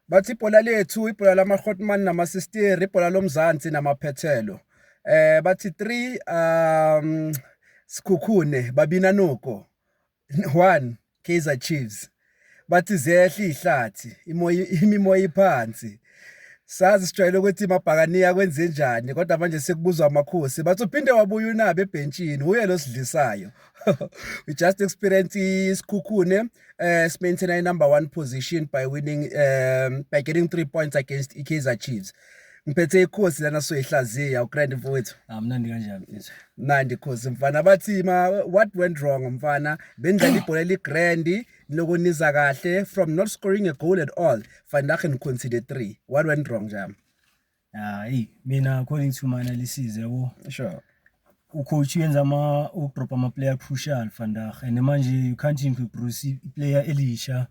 Bathi ibhola lethu ibhola lama-Grootman nama-Sisteri ibhola lomzansi namaphethelo. Bathi 3 Sikhukhune babina noko 1 Kaizer Chiefs. Bathi zehle ihlathi imimoya iphansi. Sazi sijwayele ukuthi mabhakaniya kwenze njani kodwa manje sekubuzwa amakhosi bathi uphinde wabuya unabe ebhentshini uye lo sidlisayo. We just experienced Isikhukhune maintaining number 1 position by winning by getting 3 points against Kaizer Chiefs. Ngiphethe ikhosi lana soyihlaziya uGrand mfowethu. Mnandi kanjani mfethu? Mnandi khosi mfana bathi what went wrong mfana bendlela ibhola eligrand lokuniza kahle from not scoring a goal at all Vandag conceded 3. What went wrong jam? Mina according to my analysis yabo. Sure. Ucoach yenza udrop ama-player crucial Vandag and manje you can't improve player elisha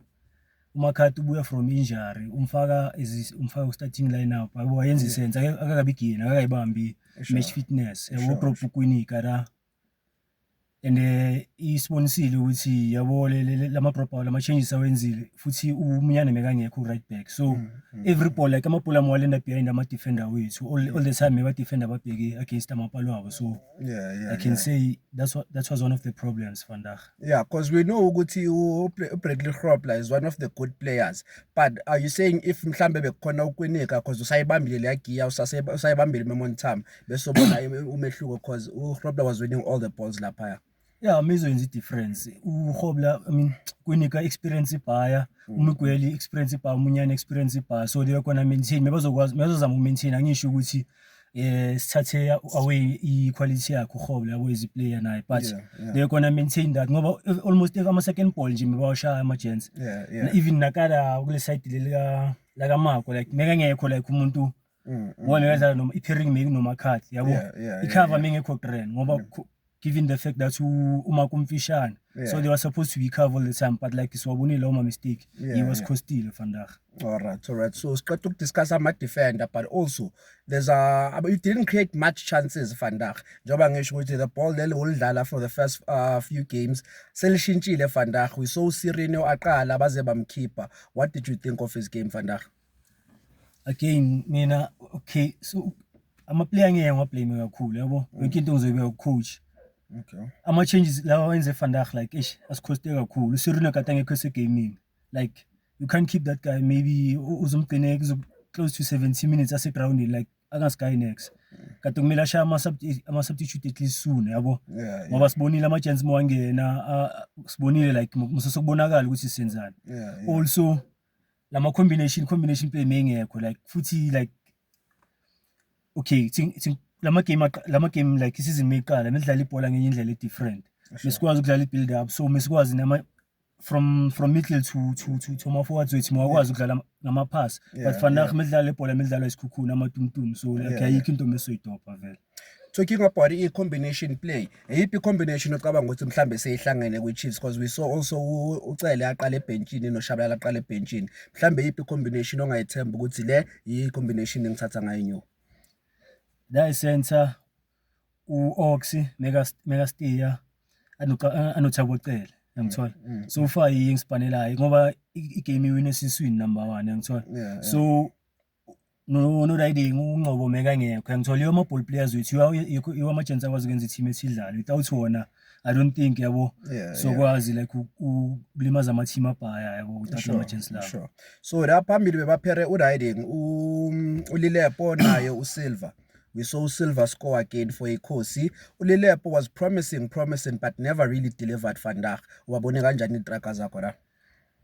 umakhathi ubuya from injury umfaka starting lineup yabo yenza isense akakabigina akakayibambi match fitness yabo drop ukwinika la and isibonisile ukuthi yabo lama drop lama changes awenzile futhi umunyane mekangekho right back so every ball like amabhola amawale end up behind ama defender wethu all the time aba defender babheke against amapalo wabo so I can say that was one of the problems Vandag. Because we know ukuthi uBradley Grobler is one of the good players, but are you saying if mhlambe bekhona ukwinika because usayibambile le giya usayibambile momentum bese ubona umehluko because uGrobler was winning all the balls lapha? Mizo yenza difference uGrobler I mean kwinika experience ibhaya uMigweli experience ibhaya umunyane experience ibhaya so they kona maintain mebazozama ukumaintain angisho ukuthi sithathe away equality yakhe uGrobler yabo as a player naye but they gonna maintain that ngoba almost ama second ball nje mebawashaya ama gents even nakala kule side lelika la Marco like mekangekho like umuntu wona kadlala noma ipairing maybe noma card yabo icover mengekho grand ngoba given the fact that uMakumfishane so they were supposed to be covered all the time but like siwabonile uma mistake he was costile Vandag. All right so siqeda ukudiscuss ama defender but also there's you didn't create much chances Vandag njoba ngisho ukuthi the ball leli ulidlala for the first few games selishintshile Vandag we saw Sirino aqala baze bamkhipha. What did you think of his game Vandag? Again mina okay so ama player ngeke ngiwablame kakhulu yabo yonke into ngizoyibe coach. Okay. Ama changes lawa wenze Vandag like asikhoste kakhulu Sirino kade angekho segaming like you can't keep that guy maybe uzumgcine close to 70 minutes ase ground like angasky next kade kumele ashaya ama substitute at least soon yabo ngoba sibonile ama chance mawangena sibonile like musosokubonakala ukuthi senzani also lama combination play mengekho like futhi like okay lama game like isizini meyiqala medlala ibhola ngenye indlela different mesikwazi ukudlala i-build up so mesikwazi nama from middle to ma forwards wethu mawakwazi ukudlala ngama pass but Vandag medlala ibhola medlala isikhukhuna amatumtum so like ayikho into mesoyidopa vele. Talking about i-combination play, yiphi i-combination ocabanga ukuthi mhlambe seyihlangene kwi-Chiefs because we saw also uCele aqala ebhenchini noShabalala aqala ebhenchini mhlambe yiphi i-combination ongayithemba ukuthi le yi-combination engithatha ngayo inyo? That center uOxy Megastia anoThabo Cele ngithola so far yingispanelayo ngoba igame iwine siswini number 1 ngithola so no riding ungcobo mekangekho ngithola iyo ama ball players wethu iyo ama chance akwazi ukwenza i-team esidlala without wona I don't think yabo so kwazi like ukulimaza ama team abhaya yabo without ama chance lawo. So la phambili bebaphere uriding uLilepo nayo uSilver. We saw Silver score again for Ikhosi. uLilepo was promising but never really delivered Vandag. Wabone kanjani itrack zakho la?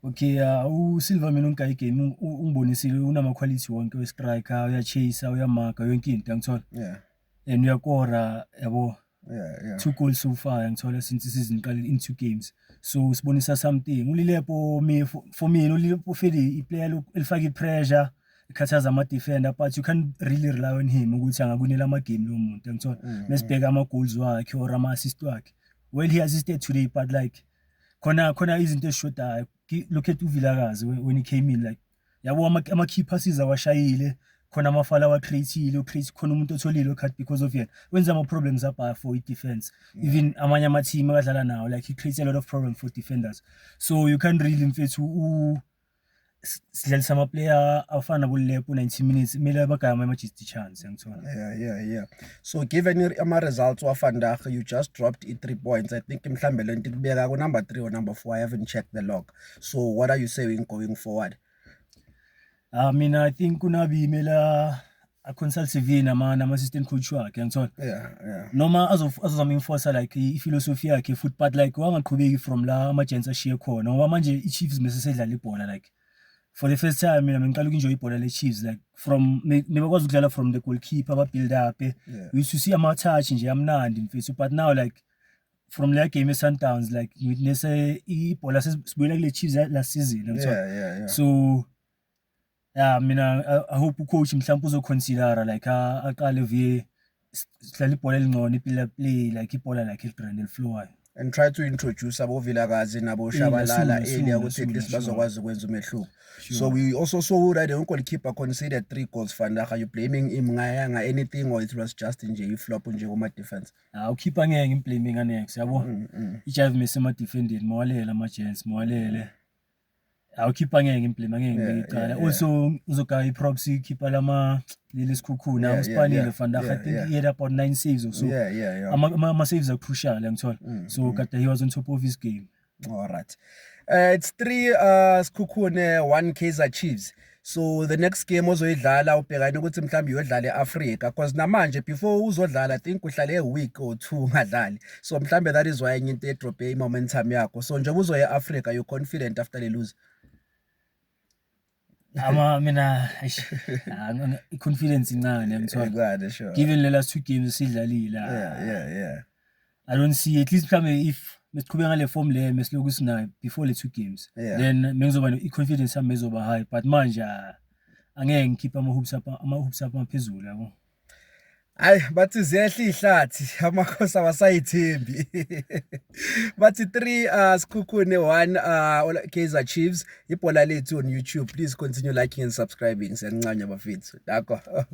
Okay, uSilver mina ungikayi game ungibonisile unama quality wonke we striker uyachase uyamarka yonke into ngithola. And uyakora yabo. 2 goals so far ngithola since season iqale in 2 games. So sibonisa something. uLilepo for me uLilepo feli iplayer elifaka ipressure ikhathaza ama defender but you can't really rely on him ukuthi angakunela ama game lo muntu ngithola mesibheka ama goals wakhe or ama assist wakhe well he assisted today but like khona izinto ezishodayo look at uVilakazi when he came in like yabo ama key passes awashayile khona amafala wa createile create khona umuntu otholile card because of yena wenza ama problems apha for defense even amanye ama team akadlala nawo like he creates a lot of problems for defenders so you can't really mfethu sidlalisa ama-player afana nabo-Lepo 90 minutes kumele bagame ama-just chance ngithola. Yeah. So given ama-results waFandag, you just dropped 3 points. I think mhlambe lento ikubeka ku number 3 or number 4. I haven't checked the log. So what are you saying going forward? Mina I think kunabi imela a-consult CV nama-assistant coach wakhe ngithola. Yeah. Noma azozama enforcer like i-philosophy yakhe futhi, but like wangaqhubeki from la ama-gents ashiye khona ngoba manje i-Chiefs mase sedlala ibhola like for the first time mina ngiqala ukunjoy ibhola le-Chiefs like from nebakwazi ukudlala from the goalkeeper ba-build up. We used to see ama-touch nje amnandi mfethu, but now like from la game e-Sundowns like witness ibhola sibuyela kule-Chiefs last season ngithola. Yeah. So mina I hope ucoach mhlawumbe uzoconsidera like aqale via sidlala ibhola elingcono play like ibhola like eligrand eliflowayo. And try to introduce abo Vilakazi nabo Shabalala earlier ukuthi at least bazokwazi ukwenza umehluko. So we also saw that the goalkeeper conceded 3 goals. Vandag, are you blaming him ngayanga anything or it was just nje flop nje kuma defense? Ukhipha ngeke ngiblaming anex yabo. Ijive mase ma defending mawalele ama-gents mawalele. Ukhipha ngeke ngiblaming ngeke ngicala. Also uzogaya i-props ikhipha lama leli sikhukhuna uSpanile Vandag, I think he had about 9 saves or so. Yeah. Ama-saves are crucial ngithola. So kade he was on top of his game. All right. It's 3 Sekhukhune, 1 Kaizer Chiefs. So the next game ozoyidlala ubhekane ukuthi mhlambi uyodlala eAfrica because namanje before uzodlala I think uhlale a week or 2 ungadlali. So mhlambe that is why into edrop momentum yakho. So njengoba uzoya eAfrica you confident after the lose? Mina confidence incane ngithola. Sure. Given the last 2 games sidlalile. Yeah. I don't see at least mhlambe if mesiqhubeka ngale form le mesiloku sinayo before the 2 games. Then mengizoba i-confidence yami izoba high, but manje angeke ngikhipha ama-hoops up phezulu yabo. Hayi bathi ziyehla ihlathi amakhosi awasayithembi. Bathi 3 Sekhukhune, 1 Kaizer Chiefs. Ibhola lethu on YouTube. Please continue liking and subscribing. Siyancanya bafethu. Dakho.